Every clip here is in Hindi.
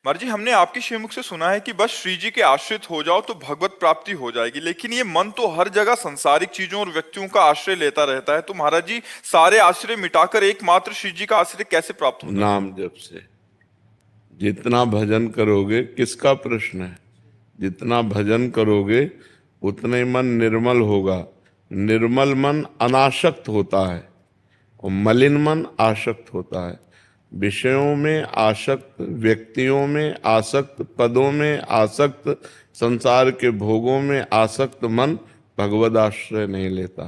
महाराज जी, हमने आपके श्रीमुख से सुना है कि बस श्री जी के आश्रित हो जाओ तो भगवत प्राप्ति हो जाएगी। लेकिन ये मन तो हर जगह संसारिक चीजों और व्यक्तियों का आश्रय लेता रहता है। तो महाराज जी, सारे आश्रय मिटाकर एकमात्र श्री जी का आश्रय कैसे प्राप्त होता है? नाम जप से जितना भजन करोगे, किसका प्रश्न है? जितना भजन करोगे उतने मन निर्मल होगा। निर्मल मन अनासक्त होता है और मलिन मन आसक्त होता है। विषयों में आसक्त, व्यक्तियों में आसक्त, पदों में आसक्त, संसार के भोगों में आसक्त मन भगवद आश्रय नहीं लेता।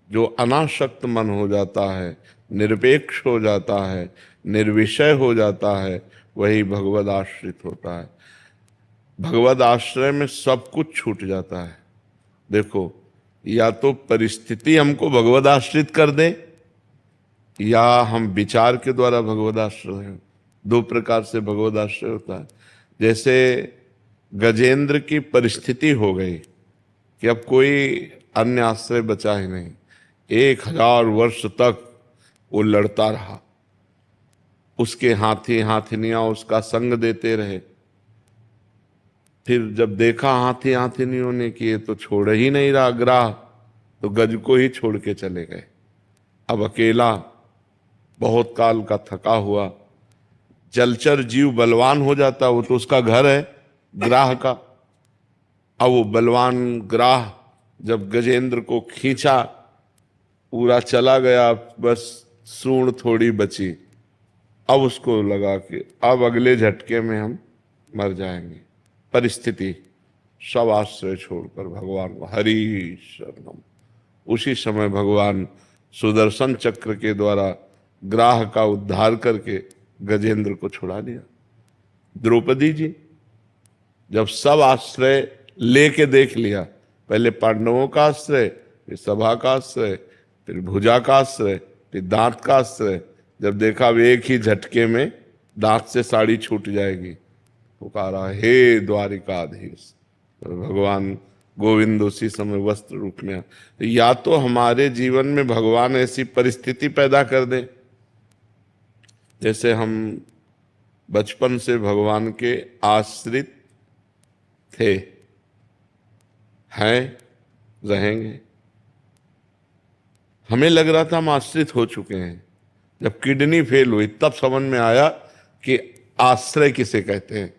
जो अनासक्त मन हो जाता है, निरपेक्ष हो जाता है, निर्विषय हो जाता है, वही भगवद आश्रित होता है। भगवद आश्रय में सब कुछ छूट जाता है। देखो, या तो परिस्थिति हमको भगवद आश्रित कर दे, या हम विचार के द्वारा भगवद आश्रय हो। दो प्रकार से भगवद आश्रय होता है। जैसे गजेंद्र की परिस्थिति हो गई कि अब कोई अन्य आश्रय बचा ही नहीं, 1000 वर्ष तक वो लड़ता रहा। उसके हाथी हाथिनियां उसका संग देते रहे। फिर जब देखा हाथी हाथिनियों ने कि ये तो छोड़ ही नहीं रहा ग्राह, तो गज को ही छोड़ के चले गए। अब अकेला, बहुत काल का थका हुआ। जलचर जीव बलवान हो जाता, वो तो उसका घर है ग्राह का। अब वो बलवान ग्राह जब गजेंद्र को खींचा, पूरा चला गया, बस सूंड थोड़ी बची। अब उसको लगा कि अब अगले झटके में हम मर जाएंगे। परिस्थिति, सब आश्रय छोड़कर भगवान को हरि शरणम। उसी समय भगवान सुदर्शन चक्र के द्वारा ग्राह का उद्धार करके गजेंद्र को छुड़ा दिया। द्रौपदी जी जब सब आश्रय लेके देख लिया, पहले पांडवों का आश्रय, फिर सभा का आश्रय, फिर भुजा का आश्रय, फिर दांत का आश्रय, जब देखा वे एक ही झटके में दांत से साड़ी छूट जाएगी, पुकारा हे द्वारिकाधीश। तो भगवान गोविंद उसी समय वस्त्र रूप में। या तो हमारे जीवन में भगवान ऐसी परिस्थिति पैदा कर दे, जैसे हम बचपन से भगवान के आश्रित थे, हैं, रहेंगे। हमें लग रहा था हम आश्रित हो चुके हैं। जब किडनी फेल हुई तब समझ में आया कि आश्रय किसे कहते हैं।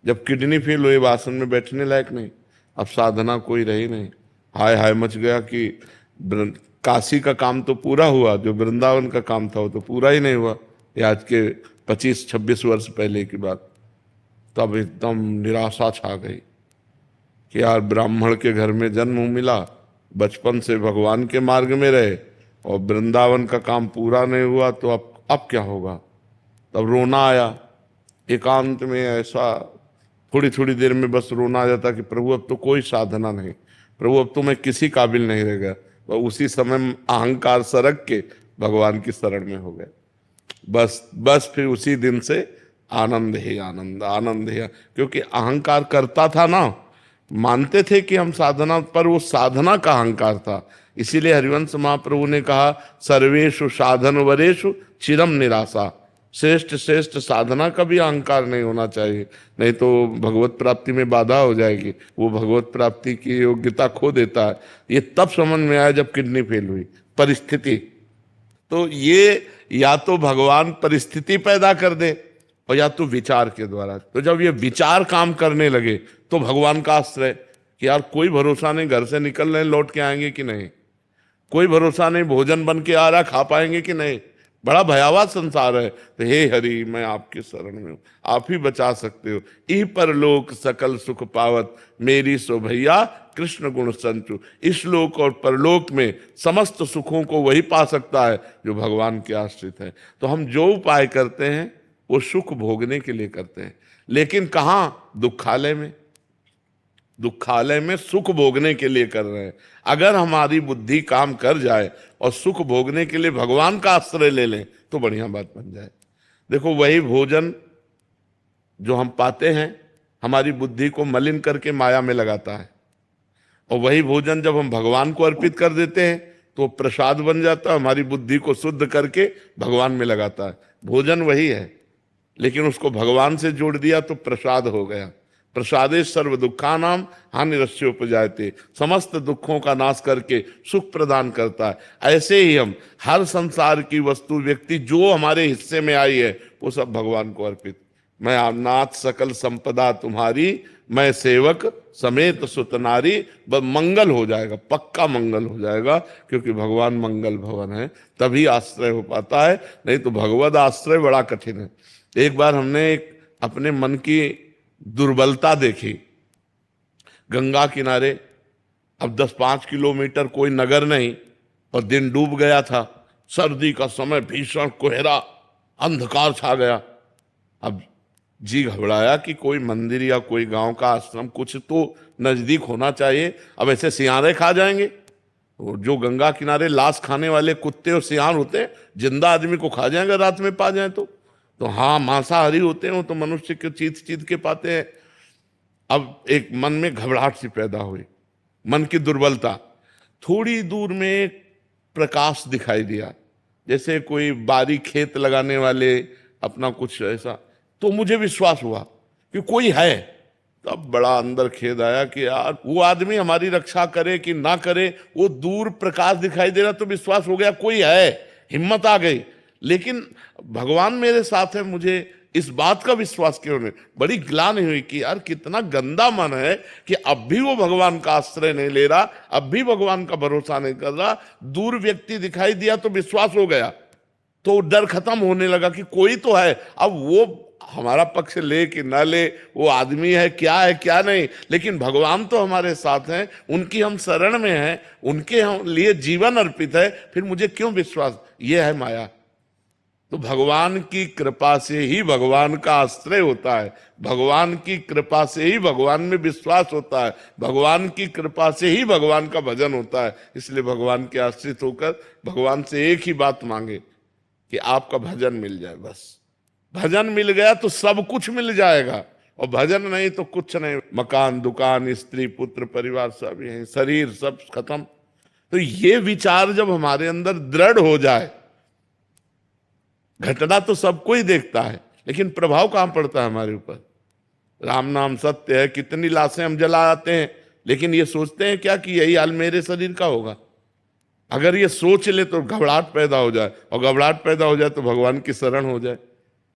जब किडनी फेल हुई, आसन में बैठने लायक नहीं, अब साधना कोई रही नहीं। हाय हाय मच गया कि काशी का काम तो पूरा हुआ, जो वृंदावन का काम था वो तो पूरा ही नहीं हुआ। ये आज के 25-26 वर्ष पहले की बात। तब एकदम निराशा छा गई कि यार, ब्राह्मण के घर में जन्म मिला, बचपन से भगवान के मार्ग में रहे, और वृंदावन का काम पूरा नहीं हुआ, तो अब क्या होगा। तब रोना आया। एकांत में ऐसा थोड़ी थोड़ी देर में बस रोना आ जाता कि प्रभु अब तो कोई साधना नहीं, प्रभु अब तो मैं किसी काबिल नहीं रह गया। और उसी समय अहंकार सरक के भगवान की शरण में हो गए। बस फिर उसी दिन से आनंद ही आनंद, आनंद ही, क्योंकि अहंकार करता था ना, मानते थे कि हम साधना, पर वो साधना का अहंकार था। इसीलिए हरिवंश महाप्रभु ने कहा सर्वेषु साधन वरेषु चिरम निराशा। श्रेष्ठ श्रेष्ठ साधना का भी अहंकार नहीं होना चाहिए, नहीं तो भगवत प्राप्ति में बाधा हो जाएगी। वो भगवत प्राप्ति की योग्यता खो देता है। ये तब समझ में आया जब किडनी फेल हुई। परिस्थिति, तो ये या तो भगवान परिस्थिति पैदा कर दे, और या तो विचार के द्वारा। तो जब ये विचार काम करने लगे तो भगवान का आश्रय कि यार कोई भरोसा नहीं, घर से निकल रहे लौट के आएंगे कि नहीं, कोई भरोसा नहीं, भोजन बन के आ रहा, खा पाएंगे कि नहीं, बड़ा भयावह संसार है। तो हे हरि, मैं आपके शरण में हूं, आप ही बचा सकते हो। ई परलोक सकल सुख पावत, मेरी सो भैया कृष्ण गुण संचु। इस लोक और परलोक में समस्त सुखों को वही पा सकता है जो भगवान के आश्रित है। तो हम जो उपाय करते हैं वो सुख भोगने के लिए करते हैं, लेकिन कहाँ? दुखालय में। दुखालय में सुख भोगने के लिए कर रहे हैं। अगर हमारी बुद्धि काम कर जाए और सुख भोगने के लिए भगवान का आश्रय ले लें तो बढ़िया बात बन जाए। देखो, वही भोजन जो हम पाते हैं हमारी बुद्धि को मलिन करके माया में लगाता है, और वही भोजन जब हम भगवान को अर्पित कर देते हैं तो प्रसाद बन जाता है, हमारी बुद्धि को शुद्ध करके भगवान में लगाता है। भोजन वही है, लेकिन उसको भगवान से जोड़ दिया तो प्रसाद हो गया। प्रसादे सर्व दुखानाम हानिरस्य उपजायते, समस्त दुखों का नाश करके सुख प्रदान करता है। ऐसे ही हम हर संसार की वस्तु व्यक्ति जो हमारे हिस्से में आई है वो सब भगवान को अर्पित। मैं नाथ सकल संपदा तुम्हारी, मैं सेवक समेत सुत नारी। बस मंगल हो जाएगा, पक्का मंगल हो जाएगा, क्योंकि भगवान मंगल भवन है, तभी आश्रय हो पाता है, नहीं तो भगवद आश्रय बड़ा कठिन है। एक बार हमने एक अपने मन की दुर्बलता देखी। गंगा किनारे, अब 10-5 किलोमीटर कोई नगर नहीं, और दिन डूब गया था, सर्दी का समय, भीषण कोहरा, अंधकार छा गया। अब जी घबराया कि कोई मंदिर या कोई गांव का आश्रम कुछ तो नजदीक होना चाहिए। अब ऐसे सियारे खा जाएंगे, और जो गंगा किनारे लाश खाने वाले कुत्ते और सियार होते हैं, जिंदा आदमी को खा जाएंगे रात में पा जाए तो हाँ, मांसाहारी होते हैं वो तो मनुष्य के चीत चीत के पाते हैं। अब एक मन में घबराहट सी पैदा हुई, मन की दुर्बलता। थोड़ी दूर में एक प्रकाश दिखाई दिया, जैसे कोई बारी खेत लगाने वाले अपना कुछ ऐसा, तो मुझे विश्वास हुआ कि कोई है। तब बड़ा अंदर खेद आया कि यार वो आदमी हमारी रक्षा करे कि ना करे, वो दूर प्रकाश दिखाई दे रहा तो विश्वास हो गया कोई है, हिम्मत आ गई। लेकिन भगवान मेरे साथ है, मुझे इस बात का विश्वास क्यों नहीं? बड़ी ग्लानि हुई कि यार कितना गंदा मन है कि अब भी वो भगवान का आश्रय नहीं ले रहा, अब भी भगवान का भरोसा नहीं कर रहा। दूर व्यक्ति दिखाई दिया तो विश्वास हो गया, तो डर खत्म होने लगा कि कोई तो है। अब वो हमारा पक्ष ले कि ना ले, वो आदमी है क्या नहीं, लेकिन भगवान तो हमारे साथ हैं, उनकी हम शरण में हैं, उनके हम लिए जीवन अर्पित है, फिर मुझे क्यों विश्वास? ये है माया। तो भगवान की कृपा से ही भगवान का आश्रय होता है, भगवान की कृपा से ही भगवान में विश्वास होता है, भगवान की कृपा से ही भगवान का भजन होता है। इसलिए भगवान के आश्रित होकर भगवान से एक ही बात मांगे कि आपका भजन मिल जाए। बस भजन मिल गया तो सब कुछ मिल जाएगा, और भजन नहीं तो कुछ नहीं। मकान, दुकान, स्त्री, पुत्र, परिवार सब यही, शरीर सब खत्म। तो ये विचार जब हमारे अंदर दृढ़ हो जाए, घटना तो सबको ही देखता है, लेकिन प्रभाव कहां पड़ता है हमारे ऊपर? राम नाम सत्य है, कितनी लाशें हम जला आते हैं, लेकिन ये सोचते हैं क्या कि यही हाल मेरे शरीर का होगा? अगर ये सोच ले तो घबराहट पैदा हो जाए, और घबराहट पैदा हो जाए तो भगवान की शरण हो जाए।